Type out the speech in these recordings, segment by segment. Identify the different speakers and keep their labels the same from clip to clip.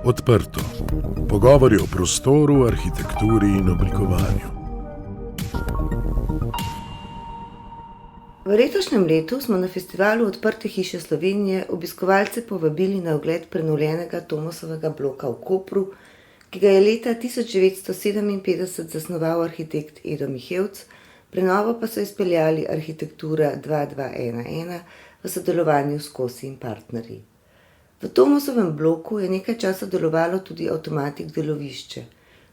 Speaker 1: Odprto. Pogovori o prostoru, arhitekturi in oblikovanju.
Speaker 2: V letošnjem letu smo na festivalu Odprte hiše Slovenije obiskovalce povabili na ogled prenovljenega Tomosovega bloka v Kopru, ki ga je leta 1957 zasnoval arhitekt Edo Mihevc, prenovo pa so izpeljali Arhitektura 2211 v sodelovanju s Kosi in partnerji. V Tomosovem bloku je nekaj časa delovalo tudi Avtomatik delovišče,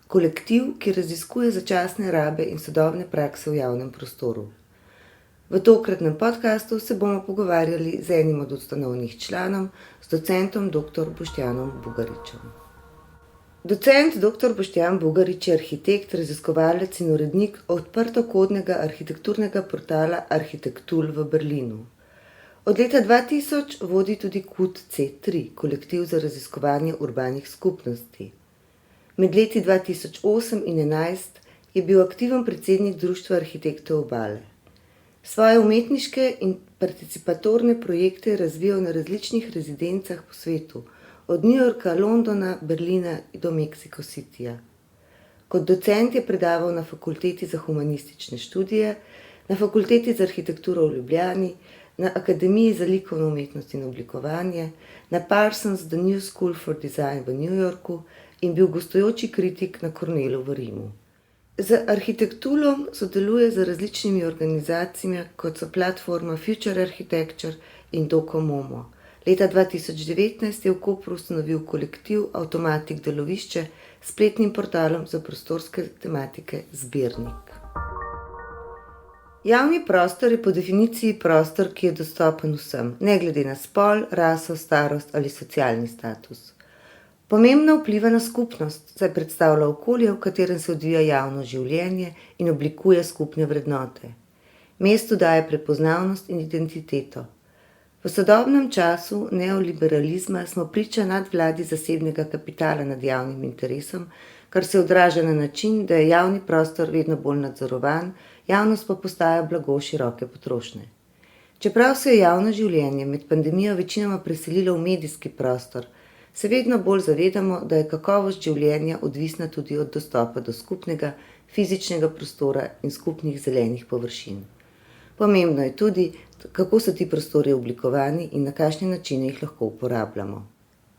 Speaker 2: kolektiv, ki raziskuje začasne rabe in sodobne prakse v javnem prostoru. V tokratnem podcastu se bomo pogovarjali z enim od ustanovnih članov, s docentom dr. Boštjanom Bugaričem. Docent dr. Boštjan Bugarič je arhitekt, raziskovalec in urednik odprtokodnega arhitekturnega portala Architektul v Berlinu. Od leta 2000 vodi tudi KUT C3, kolektiv za raziskovanje urbanih skupnosti. Med leti 2008 in 2011 je bil aktiven predsednik Društva arhitektov Obale. Svoje umetniške in participatorne projekte je razvijal na različnih rezidencah po svetu, od New Yorka, Londona, Berlina do Mexico Cityja. Kot docent je predaval na Fakulteti za humanistične študije, na Fakulteti za arhitekturo v Ljubljani, na Akademiji za likovno umetnost in oblikovanje, na Parsons The New School for Design v New Yorku in bil gostujoči kritik na Cornellu v Rimu. Z Arhitektulom sodeluje z različnimi organizacijami, kot so platforma Future Architecture in Docomomo. Leta 2019 je v Kopru ustanovil kolektiv Avtomatik delovišče s spletnim portalom za prostorske tematike Zbirnik. Javni prostor je po definiciji prostor, ki je dostopen vsem, ne glede na spol, raso, starost ali socialni status. Pomembno vpliva na skupnost, saj predstavlja okolje, v katerem se odvija javno življenje in oblikuje skupne vrednote. Mestu daje prepoznavnost in identiteto. V sodobnem času neoliberalizma smo priča nadvladi zasebnega kapitala nad javnim interesom, kar se odraža na način, da je javni prostor vedno bolj nadzorovan, javnost pa postaja blago široke potrošnje. Čeprav se je javno življenje med pandemijo večinoma preselilo v medijski prostor, se vedno bolj zavedamo, da je kakovost življenja odvisna tudi od dostopa do skupnega fizičnega prostora in skupnih zelenih površin. Pomembno je tudi, kako so ti prostori oblikovani in na kakšne načine jih lahko uporabljamo.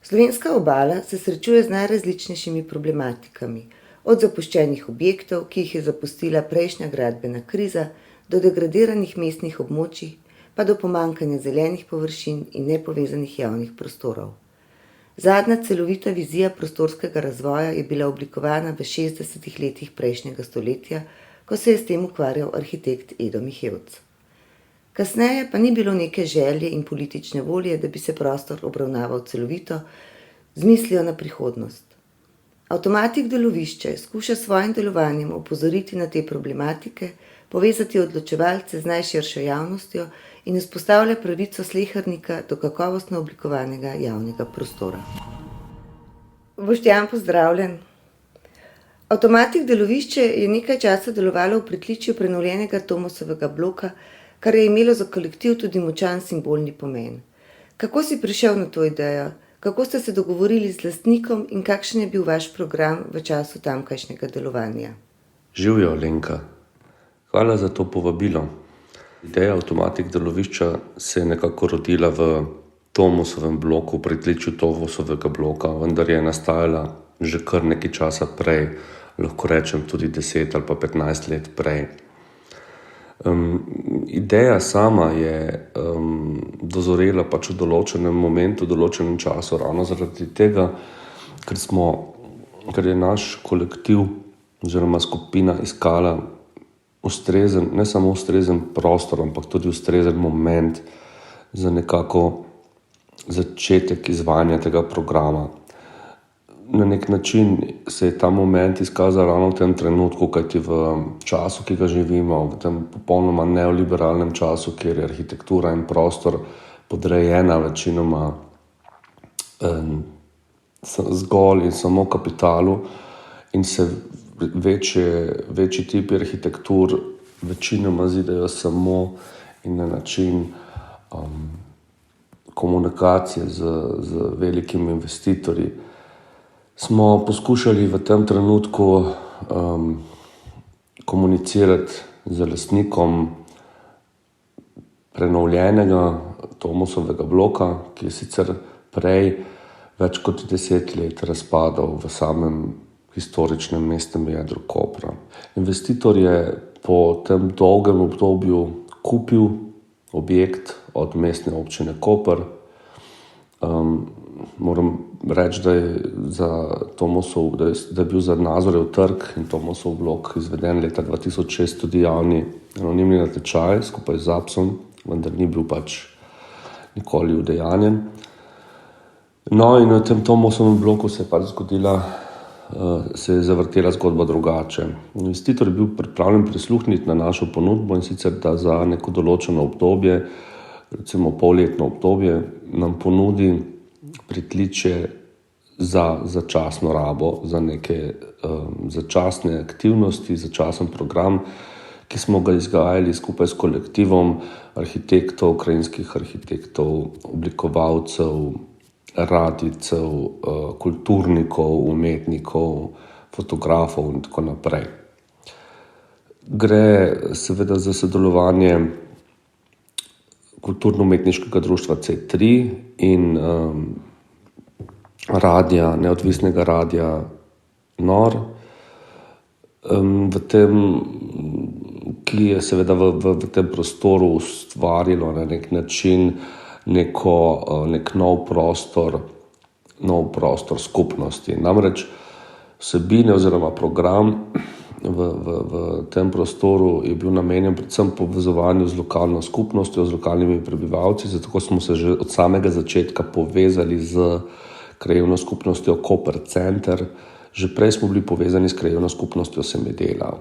Speaker 2: Slovenska obala se srečuje z najrazličnejšimi problematikami, od zapuščenih objektov, ki jih je zapustila prejšnja gradbena kriza, do degradiranih mestnih območij, pa do pomanjkanja zelenih površin in nepovezanih javnih prostorov. Zadnja celovita vizija prostorskega razvoja je bila oblikovana v 60. letih prejšnjega stoletja, ko se je s tem ukvarjal arhitekt Edo Mihevc. Kasneje pa ni bilo neke želje in politične volje, da bi se prostor obravnaval celovito, z mislijo na prihodnost. Avtomatik delovišče skuša s svojim delovanjem opozoriti na te problematike, povezati odločevalce z najširšo javnostjo in vzpostavlja pravico slehernika do kakovostno oblikovanega javnega prostora. Boštjan, pozdravljen. Avtomatik delovišče je nekaj časa delovalo v pritličju prenovljenega Tomosovega bloka, kar je imelo za kolektiv tudi močan simbolni pomen. Kako si prišel na to idejo? Kako ste se dogovorili z lastnikom in kakšen je bil vaš program v času tamkajšnjega delovanja?
Speaker 3: Živjo, Lenka. Hvala za to povabilo. Ideja Avtomatik delovišča se je nekako rodila v Tomosovem bloku, v pritličju Tomosovega bloka, vendar je nastajala že kar nekaj časa prej, lahko rečem tudi 10 ali pa 15 let prej. Ideja sama je dozorela pač v določenem momentu, v določenem času, ravno zaradi tega, ker je naš kolektiv oziroma skupina iskala ustrezen, ne samo ustrezen prostor, ampak tudi ustrezen moment za nekako začetek izvajanja tega programa. Na nek način se je ta moment izkazal ravno v tem trenutku, kajti v času, ki ga živimo, v tem popolnoma neoliberalnem času, kjer je arhitektura in prostor podrejena večinoma zgolj in samo kapitalu in se večji tipi arhitektur večinoma zidajo samo in na način komunikacije z velikimi investitorji, smo poskušali v tem trenutku komunicirati z lastnikom prenovljenega Tomosovega bloka, ki je sicer prej več kot 10 let razpadal v samem historičnem mestnem jedru Kopra. Investitor je po tem dolgem obdobju kupil objekt od mestne občine Koper. Moram reči, da je bil za Nazorev trg in Tomosov blok izveden leta 2006 tudi javni anonimni natečaj skupaj z ZAPS-om, vendar ni bil nikoli udejanjen. No, in v tem Tomosovem bloku se je zavrtela zgodba drugače. Investitor je bil pripravljen prisluhniti na našo ponudbo, in sicer da za neko določeno obdobje, recimo polletno obdobje, nam ponudi pritličje za začasno rabo, za neke začasne aktivnosti, začasen program, ki smo ga izgajali skupaj s kolektivom arhitektov, krajinskih arhitektov, oblikovalcev, radijcev, kulturnikov, umetnikov, fotografov in tako naprej. Gre seveda za sodelovanje Kulturno-umetniškega društva C3 in neodvisnega radia NOR, ki je seveda v tem prostoru ustvarilo na nek način nek nov prostor skupnosti. Namreč vsebine oziroma program v tem prostoru je bil namenjen predvsem povezovanju z lokalno skupnostjo, z lokalnimi prebivalci, zato smo se že od samega začetka povezali z krajevno skupnostjo Koper Center. Že prej smo bili povezani s krajevno skupnostjo Semedela.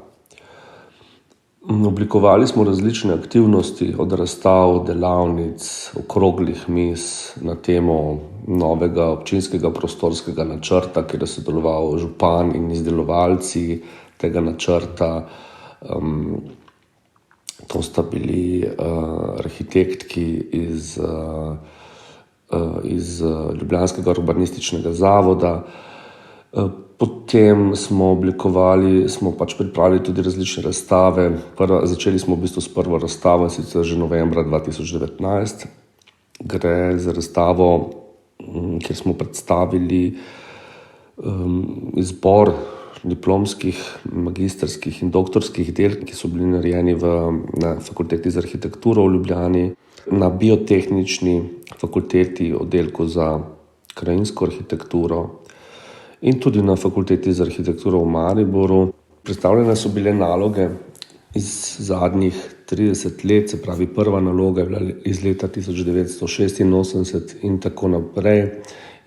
Speaker 3: Oblikovali smo različne aktivnosti, od razstav, delavnic, okroglih miz na temo novega občinskega prostorskega načrta, kjer je sodeloval župan in izdelovalci tega načrta. To sta bili arhitektki iz Ljubljanskega urbanističnega zavoda. Potem smo pripravili tudi različne razstave. Začeli smo v bistvu s prvo razstavo, sicer že novembra 2019. Gre za razstavo, kjer smo predstavili izbor diplomskih, magistrskih in doktorskih del, ki so bili narejeni na Fakulteti za arhitekturo v Ljubljani, na Biotehnični fakulteti, oddelku za krajinsko arhitekturo, in tudi na Fakulteti za arhitekturo v Mariboru. Predstavljene so bile naloge iz zadnjih 30 let, se pravi prva naloga je bila iz leta 1986 in tako naprej.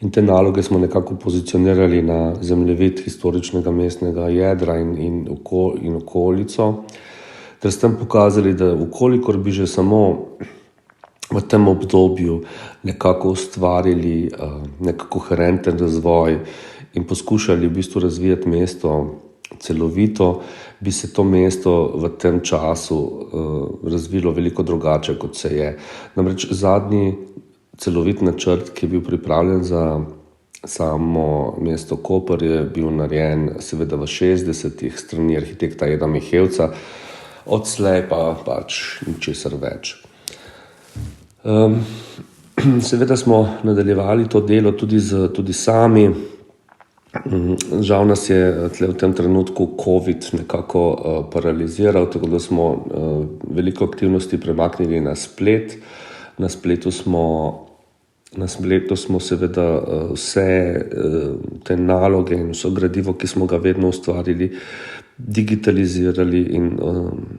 Speaker 3: In te naloge smo nekako pozicionirali na zemljevid historičnega mestnega jedra in okolico, ter s tem pokazali, da ukolikor bi že samo v tem obdobju nekako ustvarili nek koherenten razvoj in poskušali v bistvu razvijati mesto celovito, bi se to mesto v tem času razvilo veliko drugače, kot se je. Namreč zadnji celovit načrt, ki je bil pripravljen za samo mesto Koper, je bil narejen seveda v 60-ih strani arhitekta Eda Mihevca, odslej pa ničesar več. Seveda smo nadaljevali to delo tudi sami. Žal nas je v tem trenutku COVID nekako paraliziral, tako da smo veliko aktivnosti premaknili na splet. Na spletu smo seveda vse te naloge in vso gradivo, ki smo ga vedno ustvarili, digitalizirali in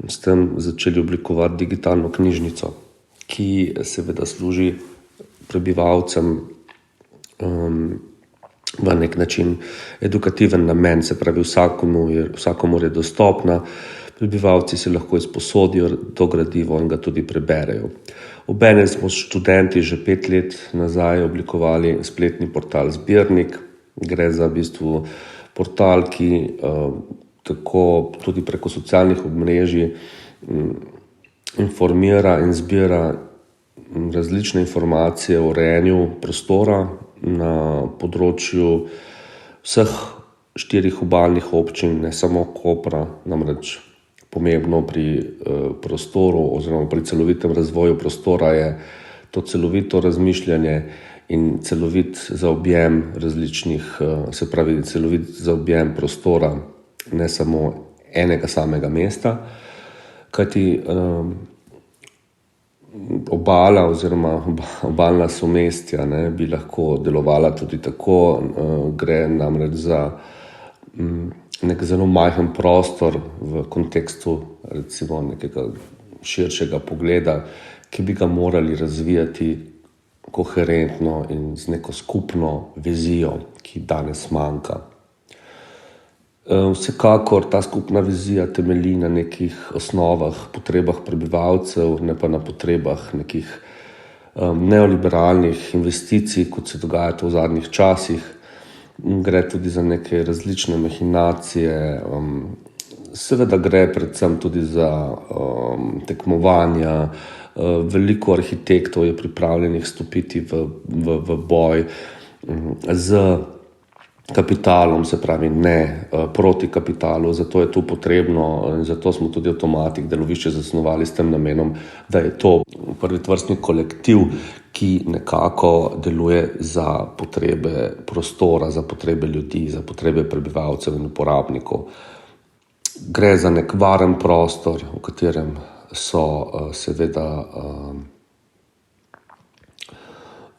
Speaker 3: s tem začeli oblikovati digitalno knjižnico, ki seveda služi prebivalcem v nek način edukativen namen, se pravi vsakomur je dostopna, prebivalci si lahko izposodijo to gradivo in ga tudi preberejo. Obenem smo študenti že 5 let nazaj oblikovali spletni portal Zbirnik. Gre za v bistvu portal, ki tako tudi preko socialnih omrežij informira in zbira različne informacije o urejanju prostora na področju vseh 4 obalnih občin, ne samo Kopra, namreč pomembno pri prostoru oziroma pri celovitem razvoju prostora je to celovito razmišljanje in celovit zaobjem celovit zaobjem prostora, ne samo enega samega mesta, kajti obala oziroma obalna somestja bi lahko delovala tudi tako. Gre namreč za nek zelo majhen prostor v kontekstu recimo nekega širšega pogleda, ki bi ga morali razvijati koherentno in z neko skupno vizijo, ki danes manjka. Vsekakor ta skupna vizija temelji na nekih osnovah, potrebah prebivalcev, ne pa na potrebah nekih neoliberalnih investicij, kot se dogaja to v zadnjih časih. Gre tudi za neke različne mahinacije, seveda gre predvsem tudi za tekmovanja. Veliko arhitektov je pripravljenih stopiti v boj z kapitalom, se pravi ne proti kapitalu, zato je to potrebno, zato smo tudi Avtomatik delovišče zasnovali s tem namenom, da je to prvi vrstni kolektiv, ki nekako deluje za potrebe prostora, za potrebe ljudi, za potrebe prebivalcev in uporabnikov. Gre za nek varen prostor, v katerem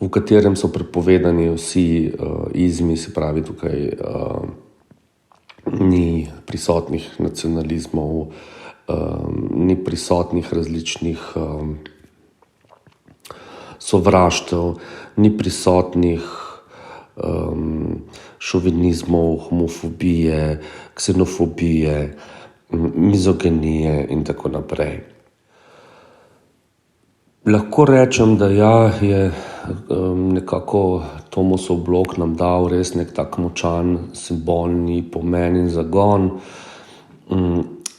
Speaker 3: v katerem so prepovedani vsi izmi, se pravi tukaj ni prisotnih nacionalizmov, ni prisotnih različnih sovraštev, ni prisotnih šovinizmov, homofobije, ksenofobije, mizoginije in tako naprej. Lahko rečem, da je nekako Tomosov blok nam dal res nek tak močan simbolni pomen in zagon,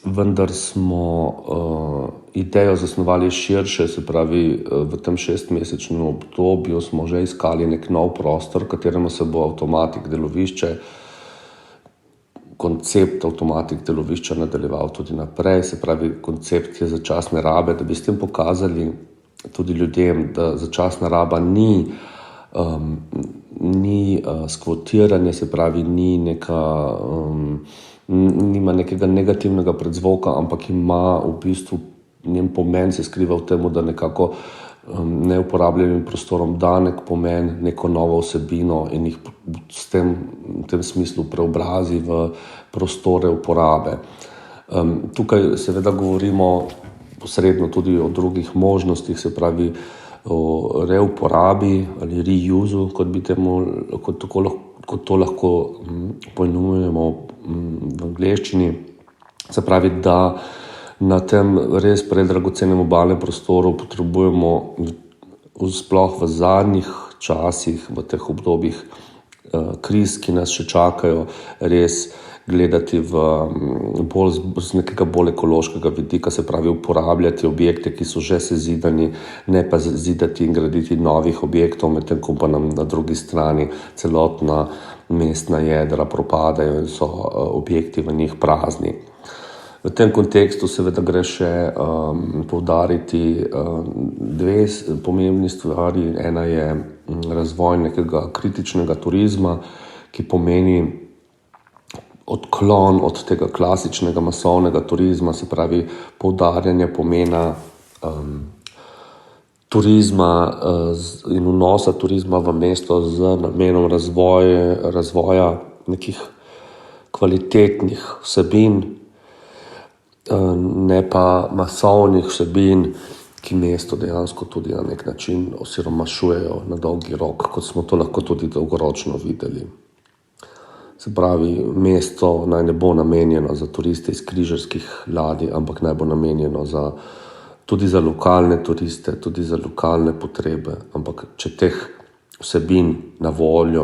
Speaker 3: vendar smo idejo zasnovali širše, se pravi v tem 6-mesečnem obdobju smo že iskali nek nov prostor, kateremu se bo Avtomatik delovišče, koncept Avtomatik delovišča nadaljeval tudi naprej, se pravi koncept je začasne rabe, da bi s tem pokazali tudi ljudem, da začasna raba ni skvotiranje, se pravi nima nekega negativnega predzvoka, ampak ima v bistvu njen pomen se skriva v tem, da nekako neuporabljenim prostorom da nek pomen, neko novo vsebino in jih v tem smislu preobrazi v prostore uporabe. Tukaj seveda govorimo posredno tudi o drugih možnostih, se pravi o reuporabi ali reusu, kot to lahko poimenujemo v angleščini. Se pravi, da na tem res predragocenem obalnem prostoru potrebujemo sploh v zadnjih časih, v teh obdobjih kriz, ki nas še čakajo, res gledati z nekega bolj ekološkega vidika, se pravi uporabljati objekte, ki so že sezidani, ne pa zidati in graditi novih objektov, medtem ko pa nam na drugi strani celotna mestna jedra propadajo in so objekti v njih prazni. V tem kontekstu seveda gre še poudariti dve pomembni stvari. Ena je razvoj nekega kritičnega turizma, ki pomeni odklon od tega klasičnega masovnega turizma, se pravi poudarjanje pomena turizma in vnosa turizma v mesto z namenom razvoja nekih kvalitetnih vsebin, ne pa masovnih vsebin, ki mesto dejansko tudi na nek način osiromašujejo na dolgi rok, kot smo to lahko tudi dolgoročno videli. Se pravi, mesto naj ne bo namenjeno za turiste iz križarskih ladij, ampak naj bo namenjeno tudi za lokalne turiste, tudi za lokalne potrebe, ampak če teh vsebin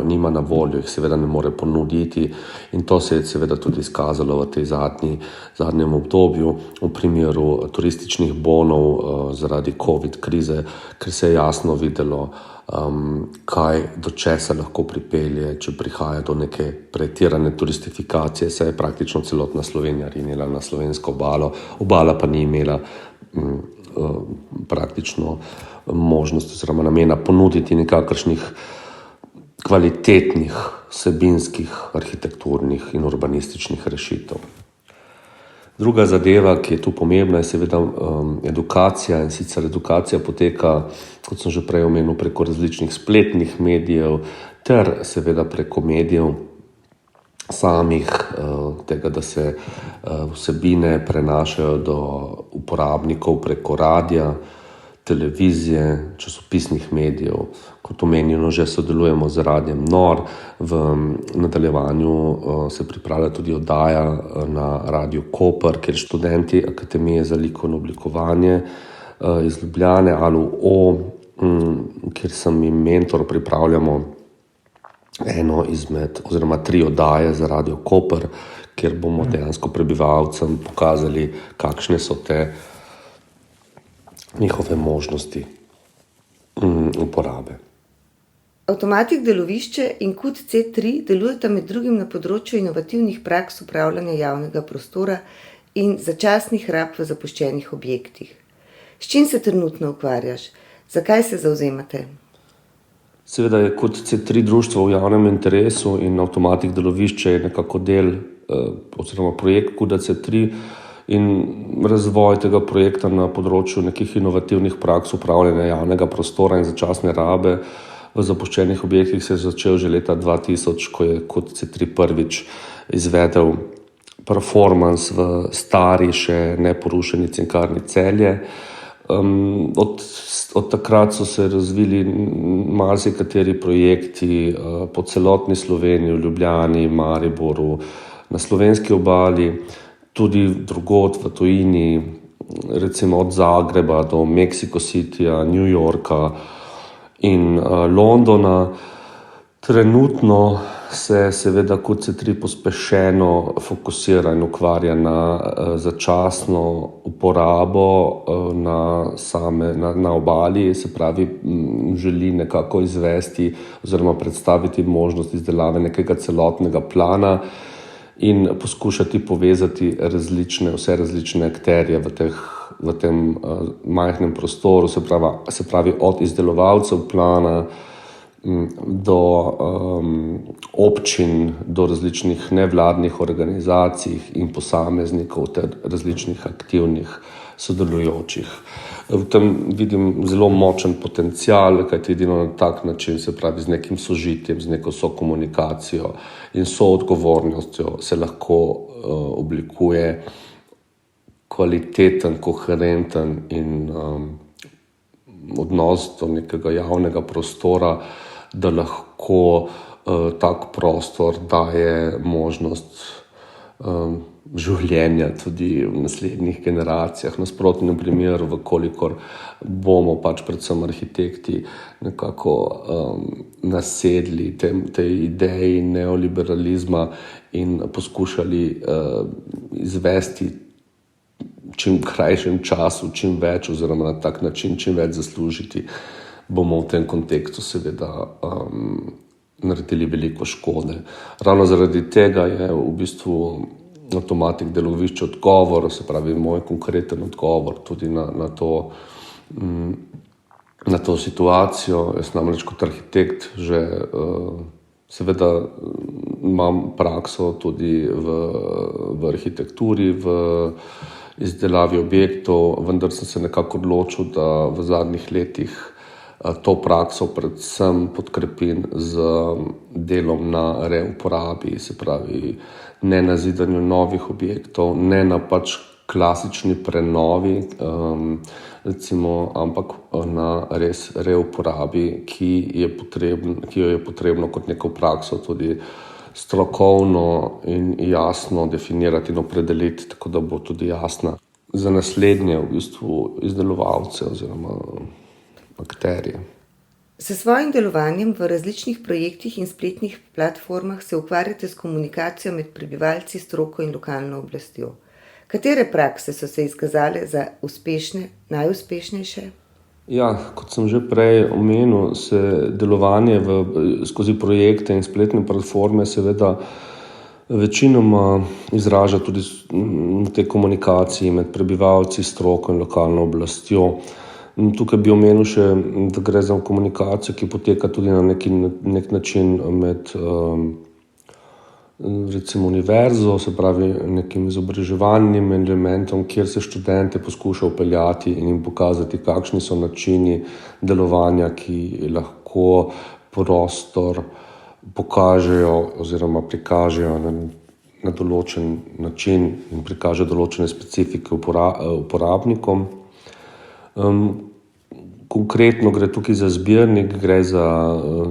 Speaker 3: nima na voljo, jih seveda ne more ponuditi in to se je seveda tudi izkazalo v tej zadnjem obdobju v primeru turističnih bonov zaradi COVID krize, ker se je jasno videlo, do česa lahko pripelje, če prihaja do neke pretirane turistifikacije, saj je praktično celotna Slovenija rinila na slovensko obalo, obala pa ni imela praktično možnosti oziroma namena ponuditi nekakršnih kvalitetnih, vsebinskih, arhitekturnih in urbanističnih rešitev. Druga zadeva, ki je tu pomembna, je seveda edukacija, in sicer edukacija poteka, kot sem že prej omenil, preko različnih spletnih medijev ter seveda preko medijev samih, tega, da se vsebine prenašajo do uporabnikov preko radia, televizije, časopisnih medijev. Kot omenjeno, že sodelujemo z Radiem Nor, v nadaljevanju se pripravlja tudi oddaja na Radiu Koper, kjer študenti Akademije za likovno oblikovanje iz Ljubljane, ALUO, kjer sem jim mentor, pripravljamo eno izmed oziroma 3 oddaje za Radio Koper, kjer bomo dejansko prebivalcem pokazali, kakšne so te njihove možnosti uporabe.
Speaker 2: Avtomatik delovišče in KUD C3 delujeta med drugim na področju inovativnih praks upravljanja javnega prostora in začasnih rab v zapuščenih objektih. S čim se trenutno ukvarjaš? Zakaj se zavzemate?
Speaker 3: Seveda je KUD C3 društvo v javnem interesu in Avtomatik delovišče je nekako del oziroma projekt KUD C3 in razvoj tega projekta na področju nekih inovativnih praks upravljanja javnega prostora in začasne rabe v zapuščenih objektih se je začel že leta 2000, ko je KUD C3 prvič izvedel performans v stari, še neporušeni Cinkarni Celje. Od takrat so se razvili marsikateri projekti po celotni Sloveniji, v Ljubljani, Mariboru, na slovenski obali, tudi drugod v tujini, recimo od Zagreba do Mexico Cityja, New Yorka in Londona. Trenutno se seveda KUD C3 pospešeno fokusira in ukvarja na začasno uporabo na obali, se pravi, želi nekako izvesti oziroma predstaviti možnost izdelave nekega celotnega plana in poskušati povezati vse različne akterje v tem majhnem prostoru, se pravi od izdelovalcev plana do občin, do različnih nevladnih organizacij in posameznikov ter različnih aktivnih sodelujočih. V tem vidim zelo močen potencial, kajti edino na tak način, se pravi z nekim sožitjem, z neko sokomunikacijo in soodgovornostjo se lahko oblikuje kvaliteten, koherenten in odnos do nekega javnega prostora, da lahko tak prostor daje možnost življenja tudi v naslednjih generacijah. Nasprotnem primeru, vkolikor bomo predvsem arhitekti nekako nasedli tej ideji neoliberalizma in poskušali izvesti v čim krajšem času čim več oziroma na tak način čim več zaslužiti, bomo v tem kontekstu seveda naredili veliko škode. Ravno zaradi tega je v bistvu Avtomatik delovišče odgovor, se pravi moj konkreten odgovor tudi na to situacijo. Jaz namreč kot arhitekt že seveda imam prakso tudi v arhitekturi, v izdelavi objektov, vendar sem se nekako odločil, da v zadnjih letih to prakso predvsem podkrepim z delom na reuporabi, se pravi ne na zidanju novih objektov, ne na klasični prenovi, recimo, ampak na res reuporabi, ki jo je potrebno kot neko prakso tudi strokovno in jasno definirati in opredeliti, tako da bo tudi jasna za naslednje v bistvu izdelovalce oziroma akterje.
Speaker 2: S svojim delovanjem v različnih projektih in spletnih platformah se ukvarjate s komunikacijo med prebivalci, stroko in lokalno oblastjo. Katere prakse so se izkazale za najuspešnejše?
Speaker 3: Ja, kot sem že prej omenil, se delovanje skozi projekte in spletne platforme seveda večinoma izraža tudi v tej komunikaciji med prebivalci, stroko in lokalno oblastjo. Tukaj bi omenil še, da gre za komunikacijo, ki poteka tudi na nek način med recimo univerzo, se pravi nekim izobraževalnim elementom, kjer se študente poskuša vpeljati in jim pokazati, kakšni so načini delovanja, ki lahko prostor pokažejo oziroma prikažejo na določen način in prikažejo določene specifike uporabnikom. Konkretno gre tukaj za zbirnik, gre za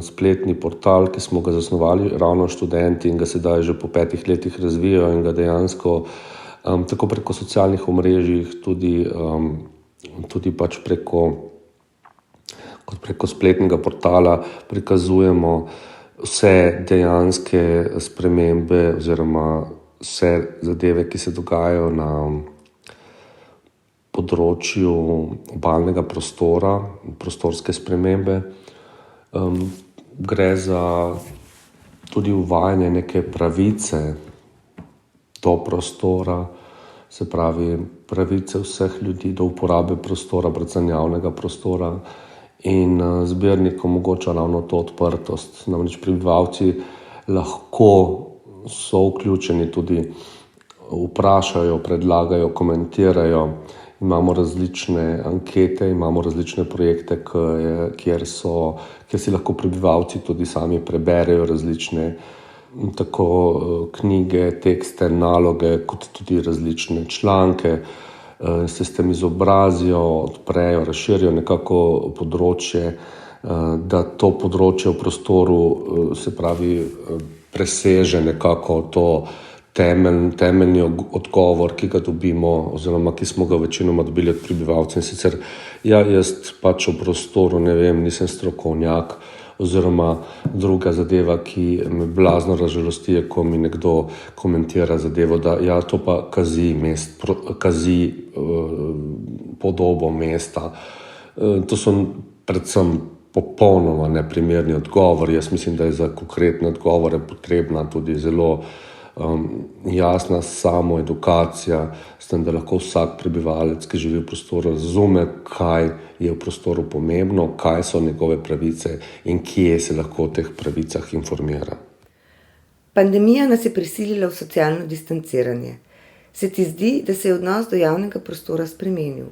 Speaker 3: spletni portal, ki smo ga zasnovali ravno študenti in ga sedaj že po 5 letih razvijajo in ga dejansko tako preko socialnih omrežij, tudi pač preko spletnega portala prikazujemo vse dejanske spremembe oziroma vse zadeve, ki se dogajajo na področju obalnega prostora, prostorske spremembe. Gre za tudi uvajanje neke pravice do prostora, se pravi pravice vseh ljudi do uporabe prostora, predvsem javnega prostora. In zbirnik omogoča ravno to odprtost. Namreč prebivalci lahko so vključeni tudi, vprašajo, predlagajo, komentirajo. Imamo različne ankete, imamo različne projekte, kjer si lahko prebivalci tudi sami preberejo različne tako knjige, tekste, naloge, kot tudi različne članke. Se s tem izobrazijo, odprejo, razširijo nekako področje, da to področje v prostoru, se pravi, preseže nekako to temeljni odgovor, ki ga dobimo oziroma ki smo ga večinoma dobili od prebivalcev. In sicer, jaz pač v prostoru ne vem, nisem strokovnjak, oziroma druga zadeva, ki me blazno razžalosti, je, ko mi nekdo komentira zadevo, da to pa kazi podobo mesta. To so predvsem popolnoma neprimerni odgovori. Jaz mislim, da je za konkretne odgovore potrebna tudi zelo jasna samoedukacija, s tem, da lahko vsak prebivalec, ki živi v prostoru, razume, kaj je v prostoru pomembno, kaj so njegove pravice in kje se lahko o teh pravicah informira.
Speaker 2: Pandemija nas je prisilila v socialno distanciranje. Se ti zdi, da se je odnos do javnega prostora spremenil?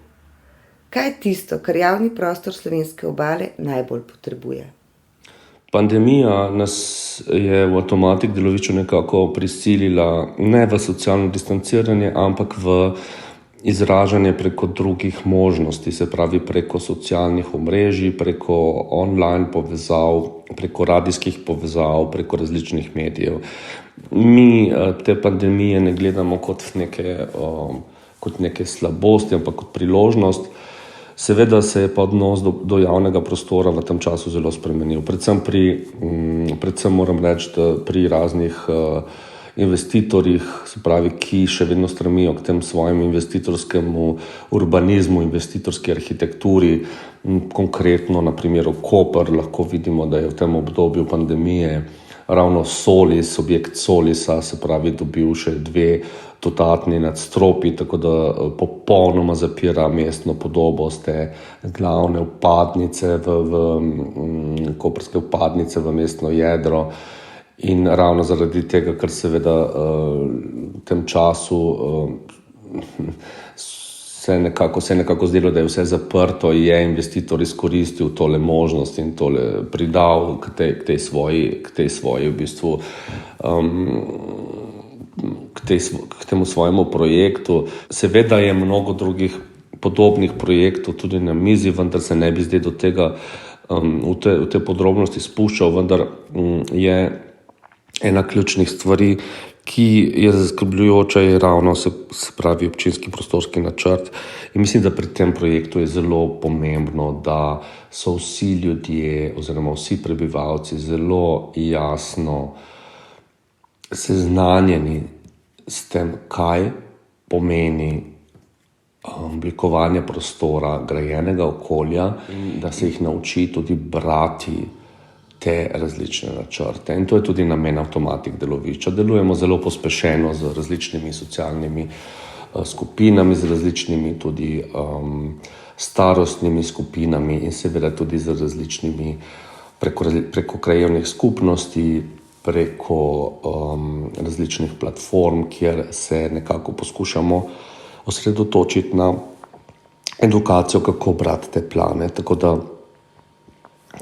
Speaker 2: Kaj je tisto, kar javni prostor slovenske obale najbolj potrebuje?
Speaker 3: Pandemija nas je v avtomatik delovično nekako prisilila ne v socialno distanciranje, ampak v izražanje preko drugih možnosti, se pravi preko socialnih omrežij, preko online povezav, preko radijskih povezav, preko različnih medijev. Mi te pandemije ne gledamo kot neke slabosti, ampak kot priložnost. Seveda se je pa odnos do javnega prostora v tem času zelo spremenil. Predvsem moram reči, da pri raznih investitorjih, se pravi, ki še vedno stremijo k tem svojim investitorskemu urbanizmu, investitorski arhitekturi, konkretno na primeru Koper, lahko vidimo, da je v tem obdobju pandemije ravno Solis, objekt Solisa, se pravi, dobil še 2 dodatni nadstropji, tako da popolnoma zapira mestno podobo z te glavne vpadnice, koprske vpadnice v mestno jedro. In ravno zaradi tega, ker seveda v tem času se je nekako zdelo, da je vse zaprto, je investitor izkoristil tole možnost in tole pridal k tej v bistvu k temu svojemu projektu. Seveda je mnogo drugih podobnih projektov tudi na mizi, vendar se ne bi zdaj do tega v te podrobnosti spuščal, vendar je ena ključnih stvari, ki je zaskrbljujoča, je ravno se pravi občinski prostorski načrt. In mislim, da pri tem projektu je zelo pomembno, da so vsi ljudje oziroma vsi prebivalci zelo jasno seznanjeni s tem, kaj pomeni oblikovanja prostora, grajenega okolja, da se jih nauči tudi brati te različne načrte. In to je tudi namen Avtomatik delovišča. Delujemo zelo pospešeno z različnimi socialnimi skupinami, z različnimi tudi starostnimi skupinami in seveda tudi z različnimi preko krajevnih skupnosti, preko različnih platform, kjer se nekako poskušamo osredotočiti na edukacijo, kako brati te plane. Tako da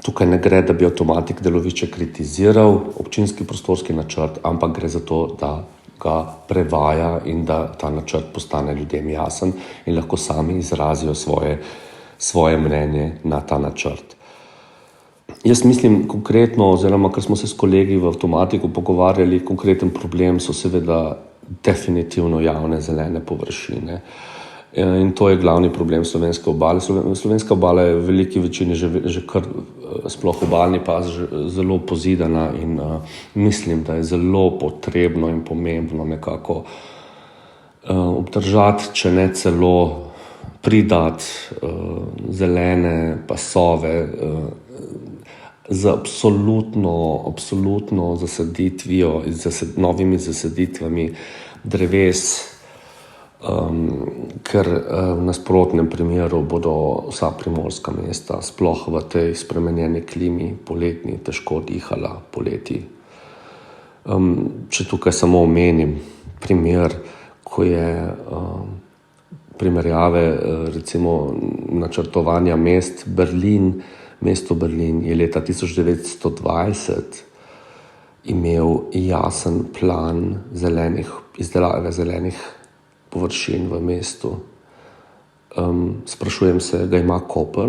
Speaker 3: tukaj ne gre, da bi Avtomatik delovišče kritiziral občinski prostorski načrt, ampak gre za to, da ga prevaja in da ta načrt postane ljudem jasen in lahko sami izrazijo svoje mnenje na ta načrt. Jaz mislim konkretno, oziroma ker smo se s kolegi v Avtomatiku pogovarjali, konkreten problem so seveda definitivno javne zelene površine. In to je glavni problem slovenske obale. Slovenska obala je v veliki večini že kar sploh obalni pas zelo pozidana in mislim, da je zelo potrebno in pomembno nekako obdržati, če ne celo pridati zelene pasove z absolutno zasaditvijo, novimi zasaditvami dreves, ker v nasprotnem primeru bodo vsa primorska mesta, sploh v tej spremenjeni klimi poletni, težko dihala poleti. Če tukaj samo omenim primer, ko je primerjave recimo načrtovanja mest mesto Berlin je leta 1920 imel jasen plan izdelave zelenih površin v mestu. Sprašujem se, ga ima Koper,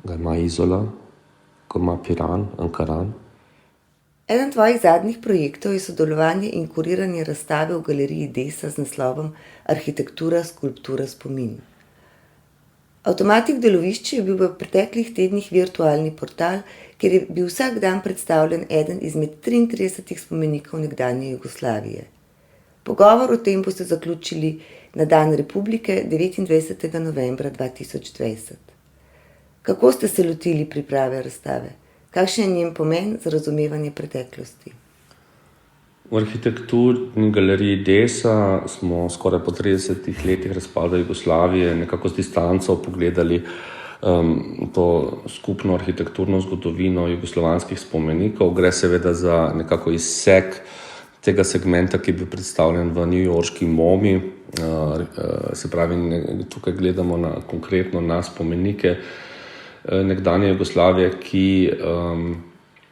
Speaker 3: ga ima Izola, ga ima Piran, Ankaran?
Speaker 2: Eden tvojih zadnjih projektov je sodelovanje in kuriranje razstave v galeriji Desa z naslovom Arhitektura, skulptura, spomin. Avtomatik delovišče je bil v preteklih tednih virtualni portal, kjer je bil vsak dan predstavljen eden izmed 33 spomenikov nekdanje Jugoslavije. Pogovor o tem boste zaključili na Dan Republike 29. novembra 2020. Kako ste se lotili priprave razstave? Kakšen je njen pomen za razumevanje preteklosti?
Speaker 3: V arhitekturni galeriji Desa smo skoraj po 30 letih razpada Jugoslavije nekako z distanco pogledali to skupno arhitekturno zgodovino jugoslovanskih spomenikov. Gre seveda za nekako izsek tega segmenta, ki je bil predstavljen v newyorški MoMI. Se pravi, tukaj gledamo konkretno na spomenike nekdanje Jugoslavije, ki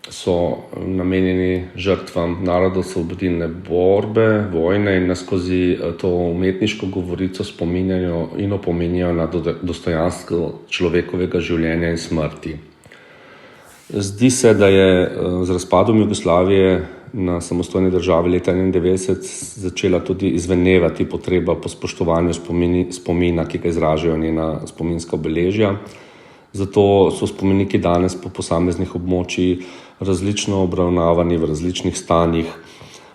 Speaker 3: so namenjeni žrtvam narodnoosvobodilne borbe, vojne in nas skozi to umetniško govorico spominjajo in opominjajo na dostojanstvo človekovega življenja in smrti. Zdi se, da je z razpadom Jugoslavije na samostojni državi leta 1991 začela tudi izvenevati potreba po spoštovanju spomina, ki ga izražajo njena spominska obeležja. Zato so spomeniki danes po posameznih območjih različno obravnavani v različnih stanjih,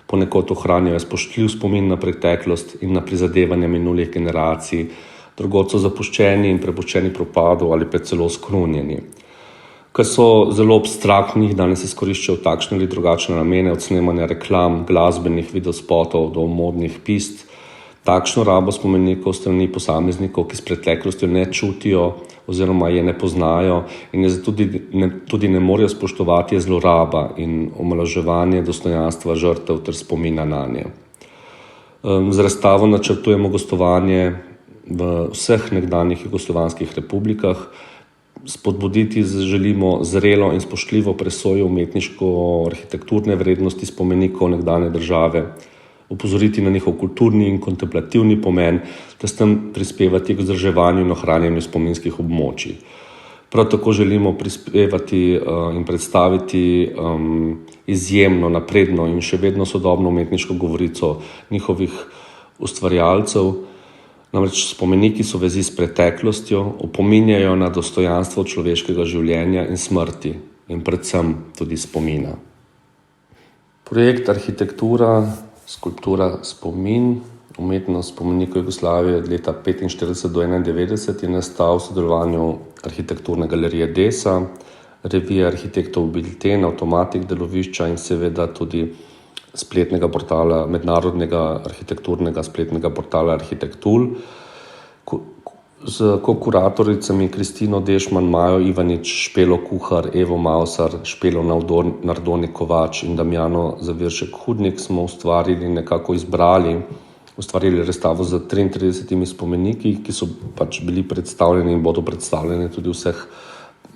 Speaker 3: ponekod ohranjajo spoštljiv spomin na preteklost in na prizadevanja minulih generacij, drugod so zapuščeni in prepuščeni propadu ali pa celo skrunjeni. Ker so zelo abstraktni, danes izkoriščajo takšne ali drugačne namene, od snemanja reklam, glasbenih videospotov do modnih pist. Takšno rabo spomenikov strani posameznikov, ki s preteklostjo ne čutijo oziroma je ne poznajo in je tudi ne morejo spoštovati, je zloraba in omalovaževanje dostojanstva žrtev ter spomina nanje. Z razstavo načrtujemo gostovanje v vseh nekdanjih jugoslovanskih republikah. Spodbuditi želimo zrelo in spoštljivo presojo umetniško-arhitekturne vrednosti spomenikov nekdanje države, opozoriti na njihov kulturni in kontemplativni pomen, ter s tem prispevati k vzdrževanju in ohranjanju spominskih območij. Prav tako želimo prispevati in predstaviti izjemno napredno in še vedno sodobno umetniško govorico njihovih ustvarjalcev. Namreč spomeniki so vezi s preteklostjo, opominjajo na dostojanstvo človeškega življenja in smrti in predvsem tudi spomina. Projekt Arhitektura, skulptura, spomin umetnost spomenikov Jugoslavije od leta 1945 do 1991 je nastal v sodelovanju arhitekturne galerije Desa, revije arhitektov Bilten, Avtomatik delovišča in seveda tudi spletnega portala, mednarodnega arhitekturnega spletnega portala Arhitektul. Z kuratoricami Kristino Dešman, Majo Ivanič, Špelo Kuhar, Evo Mausar, Špelo Nardoni Kovač in Damjano Zaviršek Hudnik smo ustvarili razstavo z 33 spomeniki, ki so pač bili predstavljeni in bodo predstavljeni tudi v vseh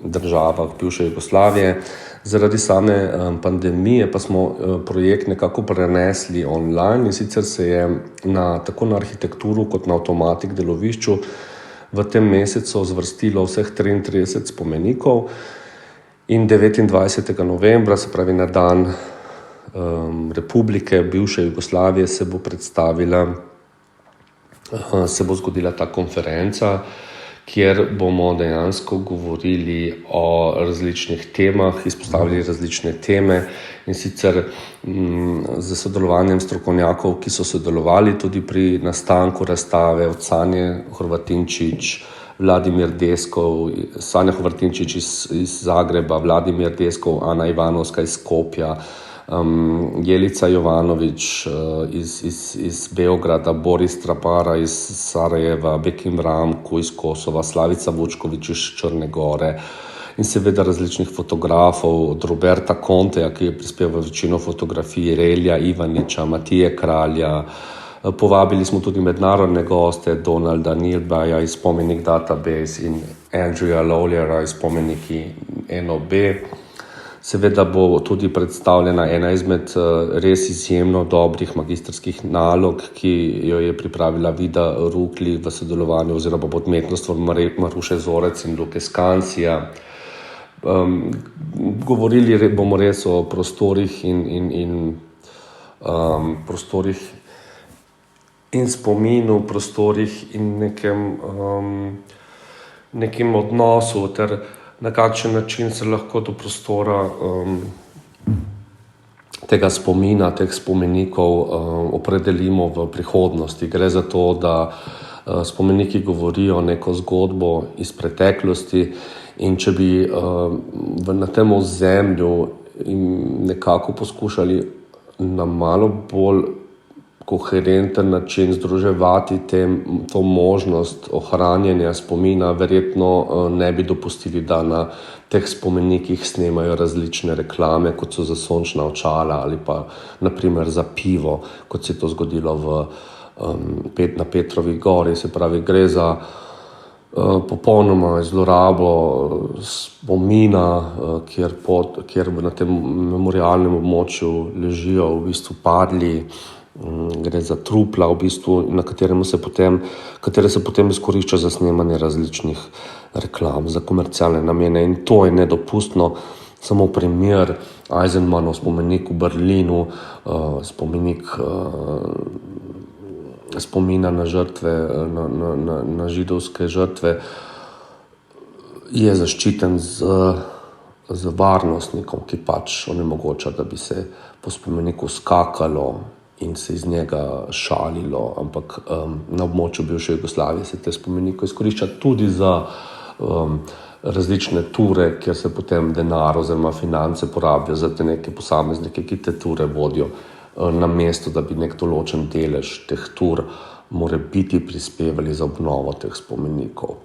Speaker 3: državah bivše Jugoslavije. Zaradi same pandemije pa smo projekt nekako prenesli online in sicer se je tako na arhitekturu kot na Avtomatik delovišču v tem mesecu zvrstilo vseh 33 spomenikov in 29. novembra, se pravi na dan Republike bivše Jugoslavije, se bo zgodila ta konferenca, kjer bomo dejansko govorili o različnih temah, izpostavili različne teme in sicer z sodelovanjem strokovnjakov, ki so sodelovali tudi pri nastanku razstave, od Sanje Horvatinčič, Vladimir Deskov, Sanja Horvatinčič iz Zagreba, Vladimir Deskov, Ana Ivanovska iz Skopja, Jelica Jovanović iz Beograda, Boris Trapara iz Sarajeva, Bekim Ramku iz Kosova, Slavica Vučković iz Črne Gore in seveda različnih fotografov, od Roberta Conteja, ki je prispeval večino fotografij, Relja Ivaniča, Matije Kralja. Povabili smo tudi mednarodne goste, Donalda Nilbaja iz Spomenik Database in Andrewa Lawlera iz Spomeniki NOB. Seveda bo tudi predstavljena ena izmed res izjemno dobrih magistrskih nalog, ki jo je pripravila Vida Rukli v sodelovanju oziroma pod umetnostvom Maruše Zorec in Luke Skansija. Govorili bomo res o prostorih prostorih in spominu, prostorih in nekem odnosu ter na kakšen način se lahko do prostora tega spomina, teh spomenikov opredelimo v prihodnosti. Gre za to, da spomeniki govorijo neko zgodbo iz preteklosti in če bi na tem ozemlju nekako poskušali na malo bolj koherenten način združevati to možnost ohranjanja spomina, verjetno ne bi dopustili, da na teh spomenikih snemajo različne reklame, kot so za sončna očala ali pa naprimer za pivo, kot se je to zgodilo na Petrovi gori. Se pravi, gre za popolnoma zlorabo spomina, kjer na tem memorialnem območju ležijo v bistvu padli. Gre za trupla, v bistvu, katere se potem izkorišča za snemanje različnih reklam za komercialne namene. In to je nedopustno. Samo primer, Eisenmanov spomenik v Berlinu, spomenik spomina na žrtve, na židovske žrtve, je zaščiten z varnostnikom, ki pač onemogoča, da bi se po spomeniku skakalo in se iz njega šalilo, ampak na območju bivše Jugoslavije se te spomenike izkorišča tudi za različne ture, kjer se potem denar oziroma finance porabijo za te neke posameznike, ki te ture vodijo, namesto da bi nek določen delež teh tur morebiti prispevali za obnovo teh spomenikov.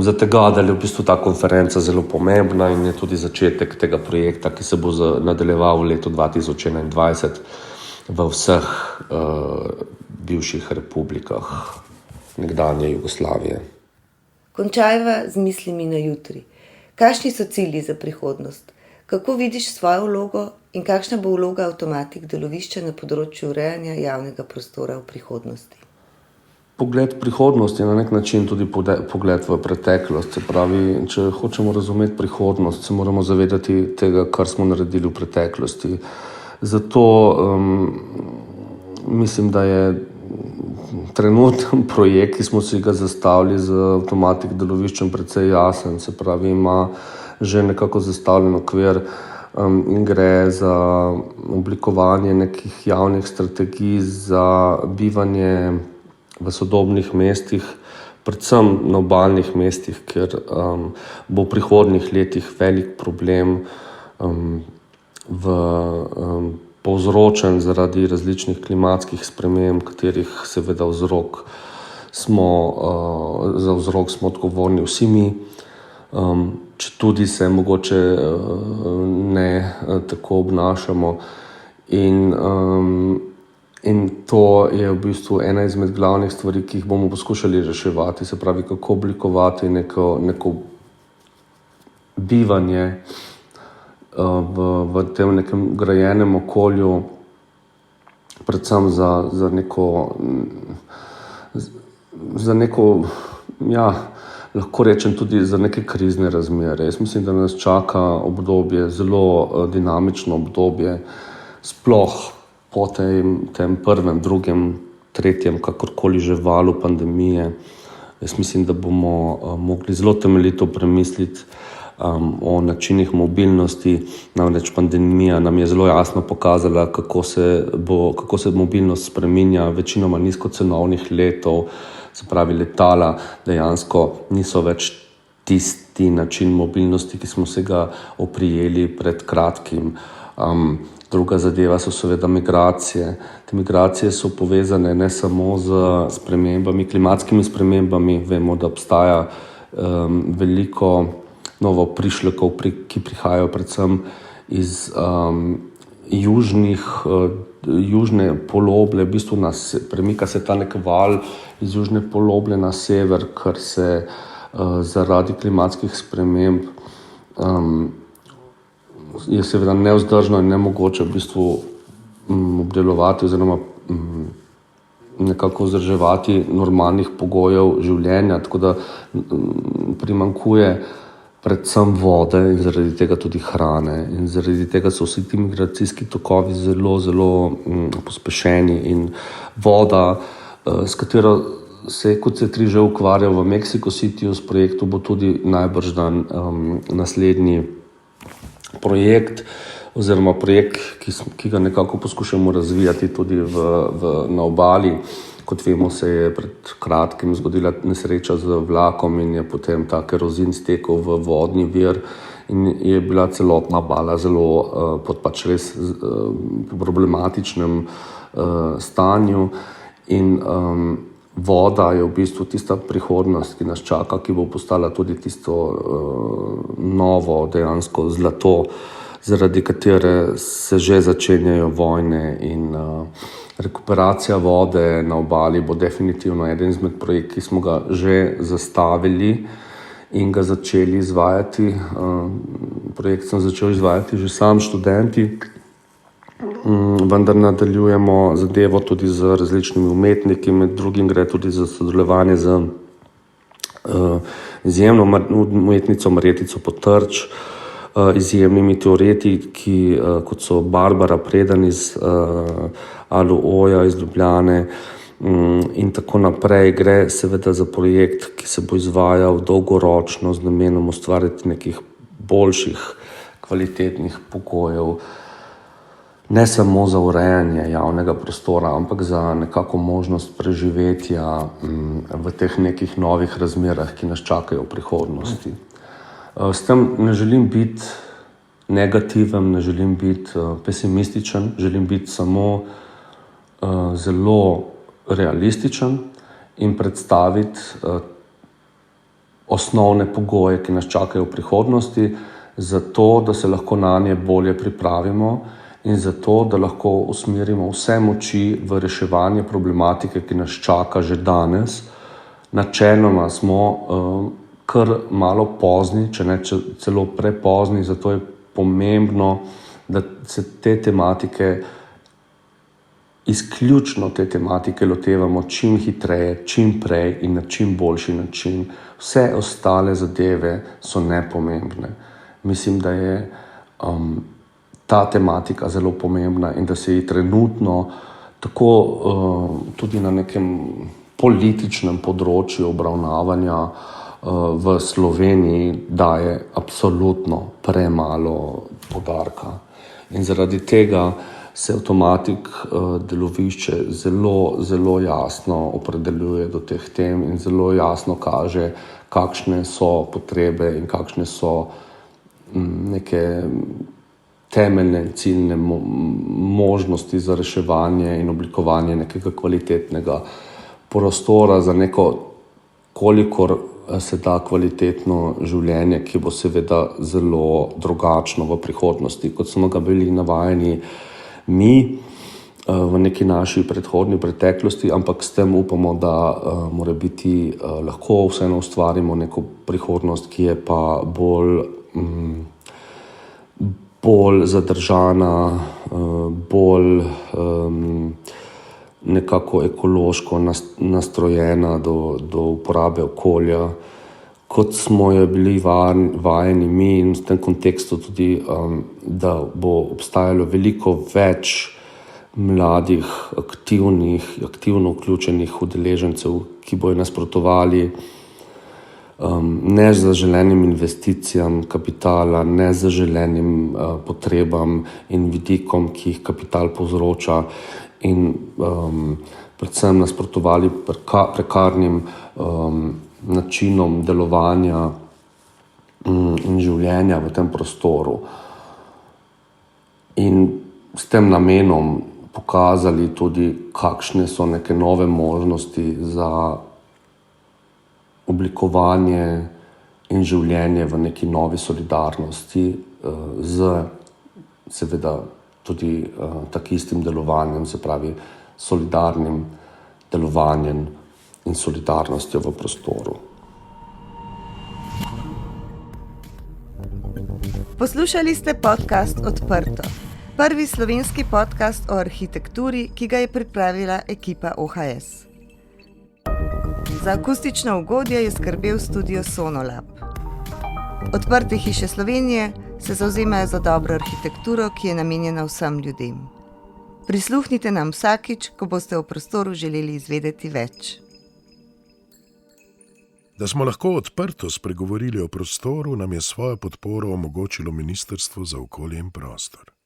Speaker 3: Zato da je v bistvu ta konferenca zelo pomembna in je tudi začetek tega projekta, ki se bo nadaljeval v letu 2021 v vseh bivših republikah nekdanje Jugoslavije.
Speaker 2: Končajva z mislimi na jutri. Kakšni so cilji za prihodnost? Kako vidiš svojo vlogo in kakšna bo vloga Avtomatik delovišča na področju urejanja javnega prostora v prihodnosti?
Speaker 3: Pogled prihodnosti je na nek način tudi pogled v preteklost. Se pravi, če hočemo razumeti prihodnost, se moramo zavedati tega, kar smo naredili v preteklosti. Zato mislim, da je trenutni projekt, ki smo si ga zastavili z Avtomatik deloviščem, precej jasen. Se pravi, ima že nekako zastavljen okvir in gre za oblikovanje nekih javnih strategij za bivanje v sodobnih mestih, predvsem na obalnih mestih, ker bo v prihodnjih letih velik problem povzročen zaradi različnih klimatskih sprememb, katerih seveda za vzrok smo odgovorni vsi mi, četudi se mogoče ne tako obnašamo. In to je v bistvu ena izmed glavnih stvari, ki jih bomo poskušali reševati, se pravi, kako oblikovati neko bivanje v tem nekem grajenem okolju, predvsem za neko, lahko rečem tudi za neke krizne razmere. Jaz mislim, da nas čaka obdobje, zelo dinamično obdobje, sploh po tem prvem, drugem, tretjem, kakorkoli že valu pandemije. Jaz mislim, da bomo mogli zelo temeljito premisliti o načinih mobilnosti. Namreč pandemija nam je zelo jasno pokazala, kako se mobilnost spreminja, večinoma nizkocenovnih letov, se pravi letala dejansko niso več tisti način mobilnosti, ki smo se ga oprijeli pred kratkim. Druga zadeva so seveda migracije. Te migracije so povezane ne samo z spremembami, klimatskimi spremembami. Vemo, da obstaja veliko novoprišlekov, ki prihajajo predvsem iz južne poloble, v bistvu premika se ta nek val iz južne poloble na sever, kar se zaradi klimatskih sprememb je seveda nevzdržno in nemogoče v bistvu obdelovati oziroma nekako vzdrževati normalnih pogojev življenja, tako da primanjkuje predvsem vode in zaradi tega tudi hrane. In zaradi tega so vsi ti migracijski tokovi zelo, zelo pospešeni. In voda, s katero se je QC3 že ukvarjal v Mexico Cityju s projektom, bo tudi najbrž dan naslednji projekt oziroma projekt, ki ga nekako poskušamo razvijati tudi na obali. Kot vemo, se je pred kratkim zgodila nesreča z vlakom in je potem ta kerozin stekel v vodni vir in je bila celotna obala zelo pod res problematičnem stanju. In voda je v bistvu tista prihodnost, ki nas čaka, ki bo postala tudi tisto novo dejansko zlato, zaradi katere se že začenjajo vojne. In rekuperacija vode na obali bo definitivno eden izmed projektov, ki smo ga že zastavili in ga začeli izvajati. Projekt sem začel izvajati že sam študenti, vendar nadaljujemo zadevo tudi z različnimi umetniki, med drugim gre tudi za sodelovanje z izjemno umetnico Marjetico Potrč, izjemnimi teoretiki, kot so Barbara Predan iz Aluoja iz Ljubljane in tako naprej. Gre seveda za projekt, ki se bo izvajal dolgoročno z namenom ustvariti nekih boljših, kvalitetnih pogojev, ne samo za urejanje javnega prostora, ampak za nekako možnost preživetja v teh nekih novih razmerah, ki nas čakajo v prihodnosti. S tem ne želim biti negativen, ne želim biti pesimističen, želim biti samo zelo realističen in predstaviti osnovne pogoje, ki nas čakajo v prihodnosti, zato da se lahko nanje bolje pripravimo in zato da lahko usmerimo vse moči v reševanje problematike, ki nas čaka že danes. Načeloma smo kar malo pozni, če ne celo prepozni, zato je pomembno, da se izključno te tematike lotevamo čim hitreje, čim prej in na čim boljši način. Vse ostale zadeve so nepomembne. Mislim, da je ta tematika zelo pomembna in da se ji trenutno tako tudi na nekem političnem področju obravnavanja v Sloveniji daje absolutno premalo poudarka. In zaradi tega se avtomatik delovišče zelo jasno opredeljuje do teh tem in zelo jasno kaže, kakšne so potrebe in kakšne so neke temeljne in ciljne možnosti za reševanje in oblikovanje nekega kvalitetnega prostora za neko, kolikor se da, kvalitetno življenje, ki bo seveda zelo drugačno v prihodnosti, kot smo ga bili navajeni mi v neki naši predhodni preteklosti, ampak s tem upamo, da morebiti lahko vseeno ustvarimo neko prihodnost, ki je pa bolj zadržana, bolj nekako ekološko nastrojena do uporabe okolja, kot smo jo bili vajeni mi, in v tem kontekstu tudi, da bo obstajalo veliko več mladih, aktivno vključenih udeležencev, ki bojo nasprotovali nezaželenim investicijam kapitala, nezaželenim potrebam in vidikom, ki jih kapital povzroča, in predvsem nasprotovali prekarnim načinom delovanja in življenja v tem prostoru. In s tem namenom pokazali tudi, kakšne so neke nove možnosti za oblikovanje in življenje v neki novi solidarnosti z seveda tudi takistim delovanjem, se pravi solidarnim delovanjem in solidarnostjo v prostoru.
Speaker 2: Poslušali ste podcast Odprto, prvi slovenski podcast o arhitekturi, ki ga je pripravila ekipa OHS. Za akustično ugodje je skrbel studio Sonolab. Odprte hiše Slovenije se zavzemajo za dobro arhitekturo, ki je namenjena vsem ljudem. Prisluhnite nam vsakič, ko boste o prostoru želeli izvedeti več.
Speaker 1: Da smo lahko odprto spregovorili o prostoru, nam je svojo podporo omogočilo Ministrstvo za okolje in prostor.